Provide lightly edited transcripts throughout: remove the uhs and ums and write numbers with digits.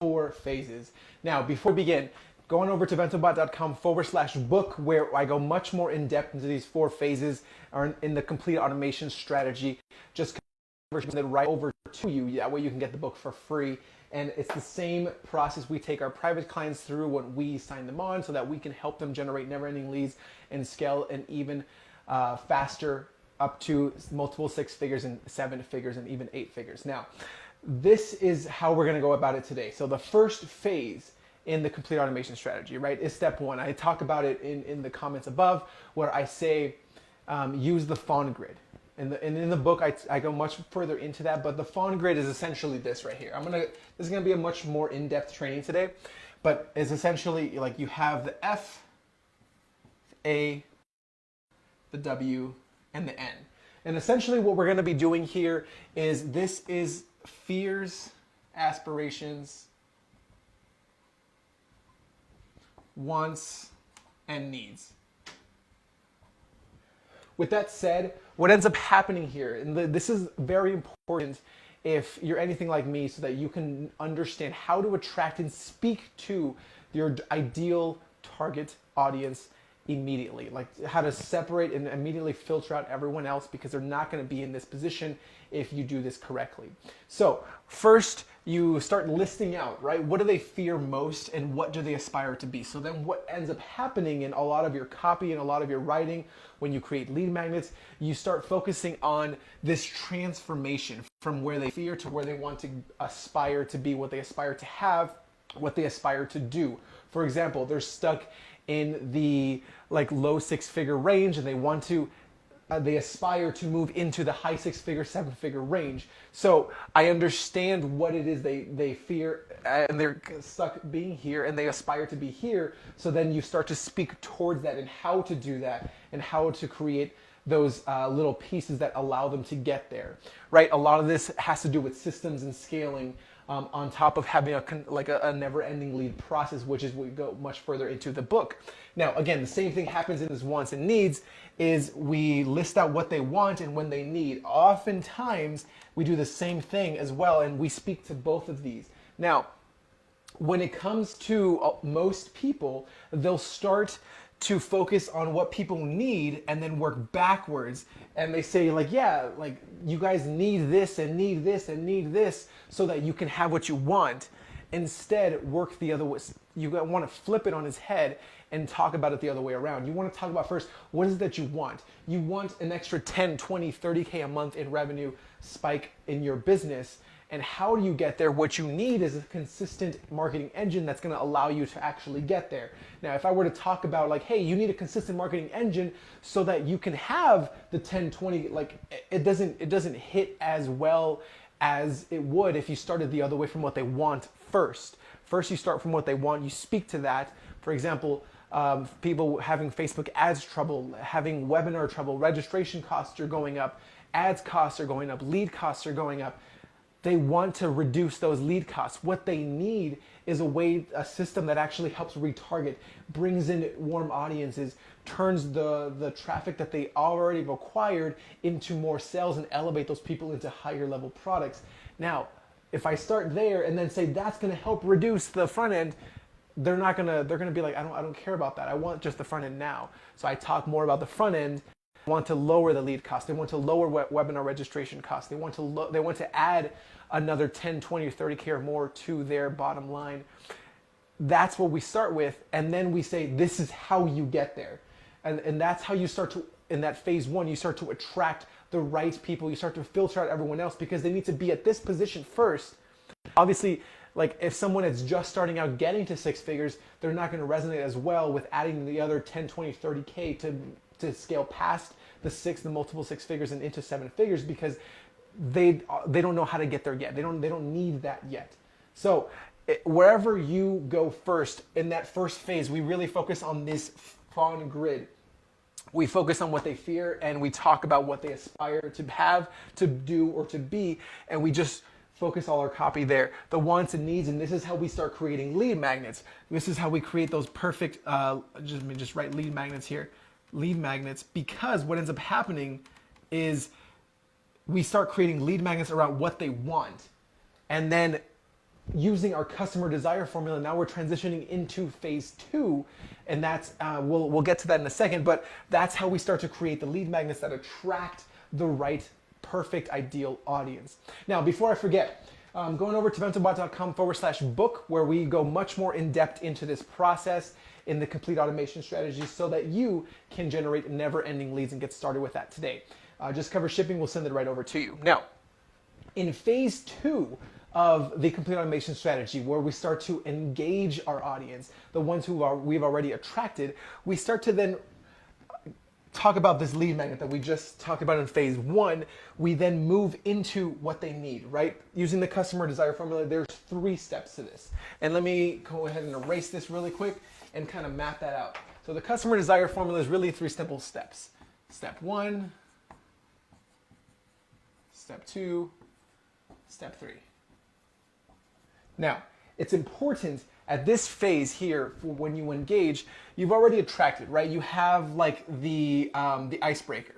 4 phases. Now, before we begin, going over to bentobot.com/book, where I go much more in depth into these 4 phases or in the complete automation strategy. Just conversion it right over to you. That way you can get the book for free. And it's the same process we take our private clients through when we sign them on, so that we can help them generate never-ending leads and scale an even faster, up to multiple 6 figures and 7 figures and even 8 figures. Now, this is how we're going to go about it today. So the first phase in the complete automation strategy, right, is step 1. I talk about it in the comments above, where I say use the F.A.W.N grid. And in the book, I go much further into that, but the F.A.W.N grid is essentially this right here. This is going to be a much more in-depth training today, but it's essentially like you have the F, A, the W, and the N. And essentially what we're going to be doing here is this is fears, aspirations, wants, and needs. With that said, what ends up happening here, and this is very important if you're anything like me, so that you can understand how to attract and speak to your ideal target audience immediately, like how to separate and immediately filter out everyone else, because they're not going to be in this position if you do this correctly. So first, you start listing out, right? What do they fear most and what do they aspire to be? So then what ends up happening in a lot of your copy and a lot of your writing, when you create lead magnets, you start focusing on this transformation from where they fear to where they want to aspire to be, what they aspire to have, what they aspire to do. For example, they're stuck in the low 6-figure range, and they want to they aspire to move into the high 6-figure, 7-figure range. So I understand what it is they fear, and they're stuck being here, and they aspire to be here. So then you start to speak towards that and how to do that and how to create those little pieces that allow them to get there, right? A lot of this has to do with systems and scaling, on top of having a never-ending lead process, which is we go much further into the book. Now, again, the same thing happens in this wants and needs, is we list out what they want and when they need. Oftentimes, we do the same thing as well, and we speak to both of these. Now, when it comes to most people, they'll start to focus on what people need and then work backwards. And they say you guys need this and need this and need this so that you can have what you want. Instead, work the other way. You want to flip it on its head and talk about it the other way around. You want to talk about first, what is it that you want? You want an extra 10, 20, 30K a month in revenue spike in your business. And how do you get there? What you need is a consistent marketing engine that's going to allow you to actually get there. Now, if I were to talk about hey, you need a consistent marketing engine so that you can have the 10, 20, it doesn't hit as well as it would if you started the other way from what they want first. First, you start from what they want. You speak to that. For example, people having Facebook ads trouble, having webinar trouble, registration costs are going up, ads costs are going up, lead costs are going up. They want to reduce those lead costs. What they need is a system that actually helps retarget, brings in warm audiences, turns the traffic that they already have acquired into more sales and elevate those people into higher level products. Now, if I start there and then say that's going to help reduce the front end, they're going to be like, I don't care about that. I want just the front end now. So I talk more about the front end. They want to lower the lead cost. They want to lower webinar registration costs. They want to add another 10, 20, or 30K or more to their bottom line. That's what we start with, and then we say this is how you get there. And that's how you start to, in that phase 1, you start to attract the right people. You start to filter out everyone else because they need to be at this position first. Obviously, if someone is just starting out getting to 6 figures, they're not going to resonate as well with adding the other 10, 20, 30K to scale past the multiple 6 figures and into 7 figures, because they don't know how to get there yet. They don't need that yet. So wherever you go first, in that first phase, we really focus on this F.A.W.N grid. We focus on what they fear, and we talk about what they aspire to have, to do, or to be, and we just focus all our copy there. The wants and needs, and this is how we start creating lead magnets. This is how we create those perfect, just write lead magnets here. Lead magnets, because what ends up happening is we start creating lead magnets around what they want. And then using our customer desire formula, now we're transitioning into phase two, and that's we'll get to that in a second. But that's how we start to create the lead magnets that attract the right, perfect, ideal audience. Now, before I forget, going over to mentalbot.com/book, where we go much more in depth into this process in the complete automation strategy, so that you can generate never-ending leads and get started with that today. Just cover shipping, we'll send it right over to you. Now, in phase two of the complete automation strategy, where we start to engage our audience, the ones who we've already attracted, we start to then talk about this lead magnet that we just talked about in phase one. We then move into what they need, right? Using the customer desire formula, there's 3 steps to this. And let me go ahead and erase this really quick and kind of map that out. So the customer desire formula is really 3 simple steps. Step 1, step 2, step 3. Now, it's important at this phase here, for when you engage, you've already attracted, right? You have like the icebreaker,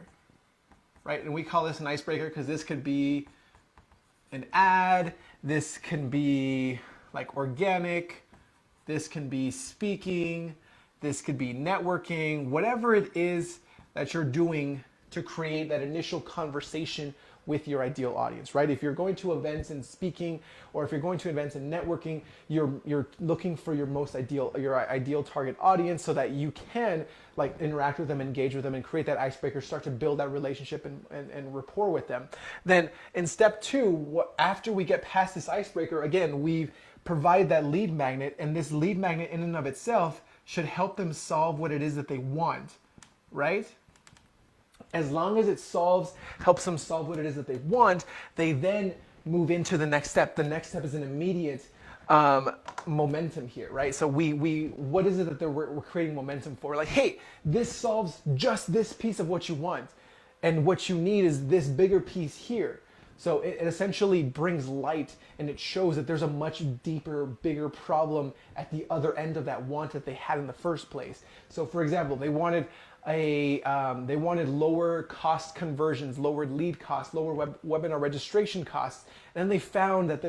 right? And we call this an icebreaker because this could be an ad, this can be like organic, this can be speaking, this could be networking, whatever it is that you're doing to create that initial conversation with your ideal audience, right? If you're going to events and speaking, or if you're going to events and networking, you're looking for your ideal target audience, so that you can like interact with them, engage with them, and create that icebreaker, start to build that relationship and rapport with them. Then in step 2, after we get past this icebreaker, again, we provide that lead magnet, and this lead magnet in and of itself should help them solve what it is that they want, right? As long as it helps them solve what it is that they want, they then move into the next step. The next step is an immediate momentum here, right? So what is it that we're creating momentum for? Like, hey, this solves just this piece of what you want, and what you need is this bigger piece here. So it essentially brings light, and it shows that there's a much deeper, bigger problem at the other end of that want that they had in the first place. So for example, they wanted lower cost conversions, lowered lead costs, lower webinar registration costs. And then they found that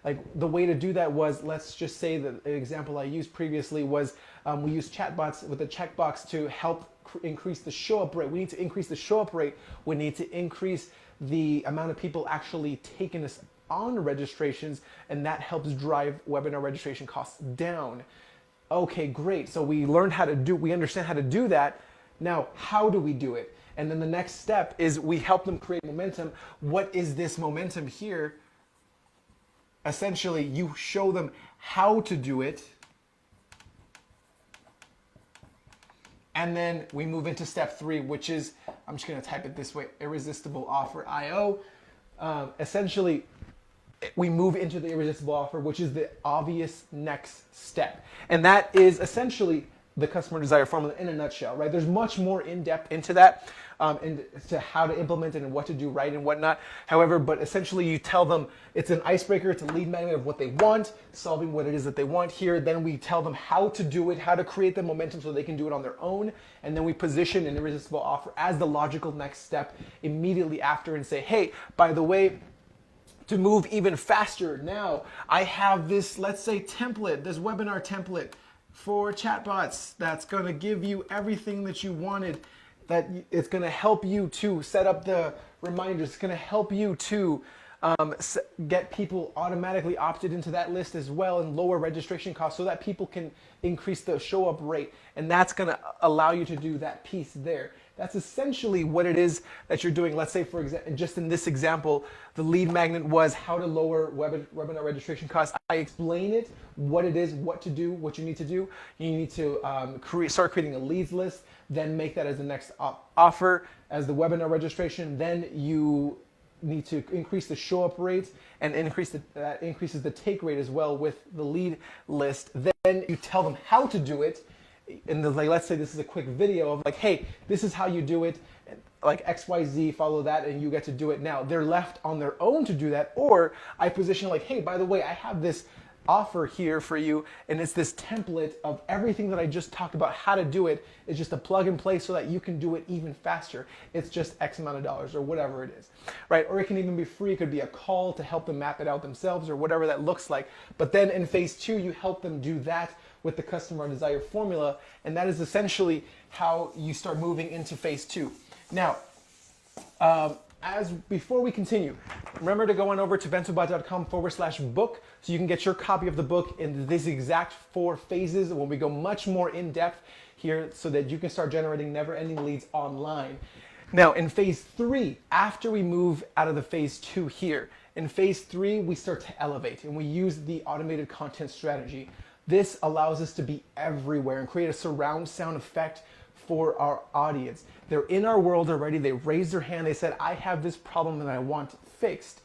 like the way to do that was, let's just say that the example I used previously was we used chatbots with a checkbox to help increase the show up rate. We need to increase the show up rate. We need to increase the amount of people actually taking us on registrations, and that helps drive webinar registration costs down. Okay, great. So we understand how to do that. Now, how do we do it? And then the next step is we help them create momentum. What is this momentum here? Essentially, you show them how to do it. And then we move into step 3, which is, I'm just going to type it this way, irresistible offer IO. Essentially, we move into the irresistible offer, which is the obvious next step. And that is essentially the customer desire formula in a nutshell, right? There's much more in depth into that, and to how to implement it and what to do right and whatnot. However, but essentially you tell them it's an icebreaker, it's a lead magnet of what they want, solving what it is that they want here. Then we tell them how to do it, how to create the momentum so they can do it on their own. And then we position an irresistible offer as the logical next step immediately after, and say, hey, by the way, to move even faster, now I have this, let's say, template, this webinar template for chatbots that's going to give you everything that you wanted, that it's going to help you to set up the reminders, it's going to help you to get people automatically opted into that list as well, and lower registration costs so that people can increase the show up rate. And that's going to allow you to do that piece there. That's essentially what it is that you're doing. Let's say, for example, just in this example, the lead magnet was how to lower webinar registration costs. I explain it, what it is, what to do, what you need to do. You need to start creating a leads list, then make that as the next offer as the webinar registration. Then you need to increase the show up rate, and that increases the take rate as well with the lead list. Then you tell them how to do it. And like, let's say this is a quick video of like, hey, this is how you do it, like XYZ, follow that, and you get to do it now. They're left on their own to do that. Or I position like, hey, by the way, I have this offer here for you, and it's this template of everything that I just talked about how to do it. It's just a plug and play so that you can do it even faster. It's just X amount of dollars or whatever it is, right? Or it can even be free. It could be a call to help them map it out themselves or whatever that looks like. But then in phase 2, you help them do that with the customer desired formula, and that is essentially how you start moving into phase 2. Now, before we continue, remember to go on over to bentobot.com/book so you can get your copy of the book in these exact 4 phases when we go much more in depth here so that you can start generating never-ending leads online. Now, in phase 3, after we move out of the phase 2 here, in phase 3, we start to elevate and we use the automated content strategy. This allows us to be everywhere and create a surround sound effect for our audience. They're in our world already. They raised their hand. They said, I have this problem that I want fixed.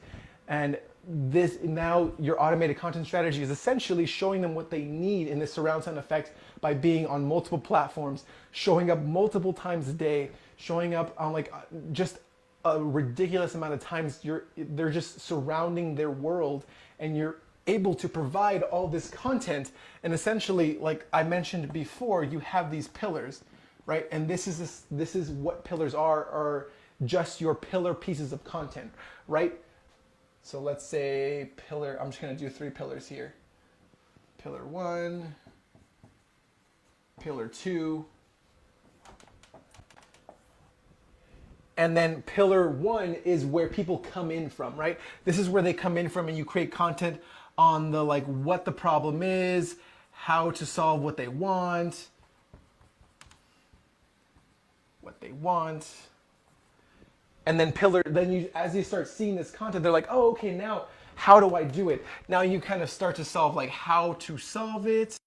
And this now your automated content strategy is essentially showing them what they need in this surround sound effect by being on multiple platforms, showing up multiple times a day, showing up on like just a ridiculous amount of times. They're just surrounding their world, and you're able to provide all this content. And essentially, like I mentioned before, you have these pillars, right? And this is what pillars are just your pillar pieces of content, right? So let's say pillar, I'm just gonna do 3 pillars here. Pillar 1, pillar 2, and then pillar 1 is where people come in from, right? This is where they come in from, and you create content on the like what the problem is, how to solve what they want. And then as you start seeing this content, they're like, oh, okay, now how do I do it? Now you kind of start to solve like how to solve it,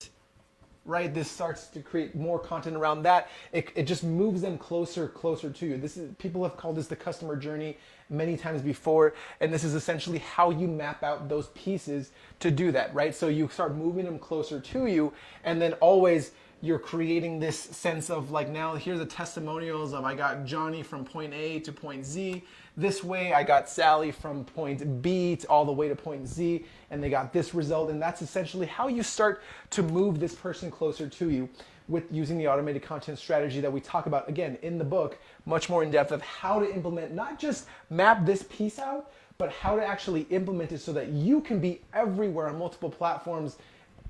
right? This starts to create more content around that. It just moves them closer to you. People have called this the customer journey many times before, and this is essentially how you map out those pieces to do that, right? So you start moving them closer to you, and then always you're creating this sense of like, now here's the testimonials of I got Johnny from point A to point Z this way, I got Sally from point B to all the way to point Z, and they got this result. And that's essentially how you start to move this person closer to you with using the automated content strategy that we talk about again in the book, much more in depth of how to implement, not just map this piece out, but how to actually implement it so that you can be everywhere on multiple platforms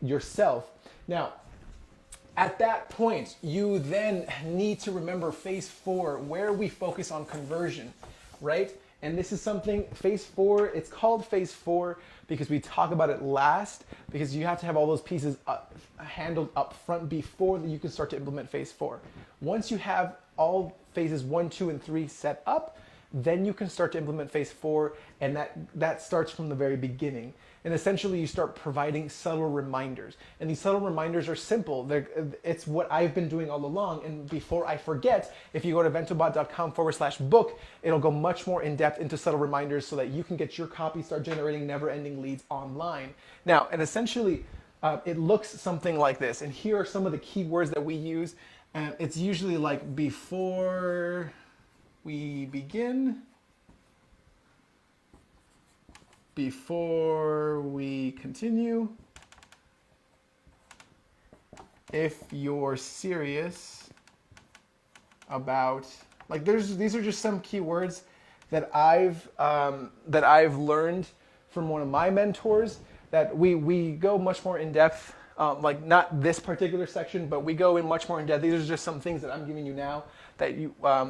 yourself. Now, at that point, you then need to remember phase 4, where we focus on conversion, right? And this is something, phase 4, it's called phase 4 because we talk about it last, because you have to have all those pieces handled up front before you can start to implement phase 4. Once you have all phases 1, 2, and 3 set up, then you can start to implement phase 4, and that starts from the very beginning. And essentially you start providing subtle reminders. And these subtle reminders are simple. It's what I've been doing all along. And before I forget, if you go to bentobot.com/book, it'll go much more in depth into subtle reminders so that you can get your copy, start generating never-ending leads online. Now, and essentially it looks something like this. And here are some of the keywords that we use. And it's usually like before we begin, before we continue, if you're serious about, like these are just some keywords that I've learned from one of my mentors, that we go much more in depth, like not this particular section, but we go in much more in depth. These are just some things that I'm giving you now that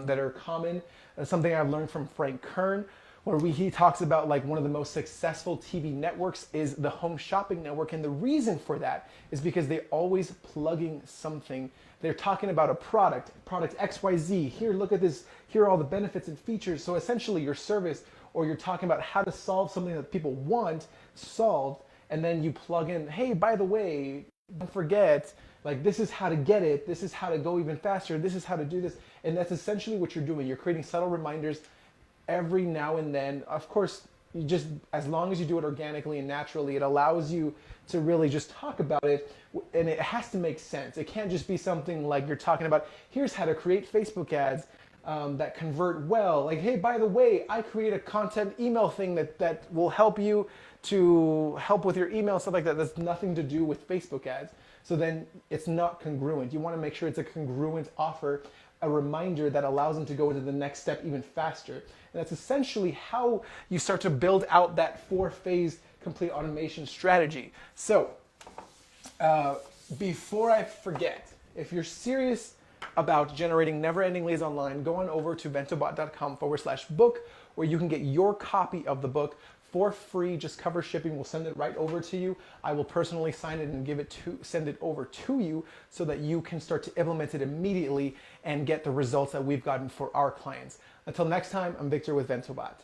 that are common. Something I've learned from Frank Kern, where he talks about like one of the most successful TV networks is the Home Shopping Network. And the reason for that is because they're always plugging something. They're talking about a product XYZ. Here, look at this. Here are all the benefits and features. So essentially your service, or you're talking about how to solve something that people want solved. And then you plug in, hey, by the way, don't forget, like this is how to get it. This is how to go even faster. This is how to do this. And that's essentially what you're doing. You're creating subtle reminders every now and then. Of course, you just, as long as you do it organically and naturally, it allows you to really just talk about it, and it has to make sense. It can't just be something like you're talking about, here's how to create Facebook ads that convert well. Like, hey, by the way, I create a content email thing that will help you to help with your email, stuff like that. That's nothing to do with Facebook ads. So then it's not congruent. You want to make sure it's a congruent offer, a reminder that allows them to go into the next step even faster. And that's essentially how you start to build out that 4-phase complete automation strategy. So before I forget, if you're serious about generating never-ending leads online, go on over to ventobot.com/book, where you can get your copy of the book for free. Just cover shipping. We'll send it right over to you. I will personally sign it and send it over to you so that you can start to implement it immediately and get the results that we've gotten for our clients. Until next time, I'm Victor with VentoBot.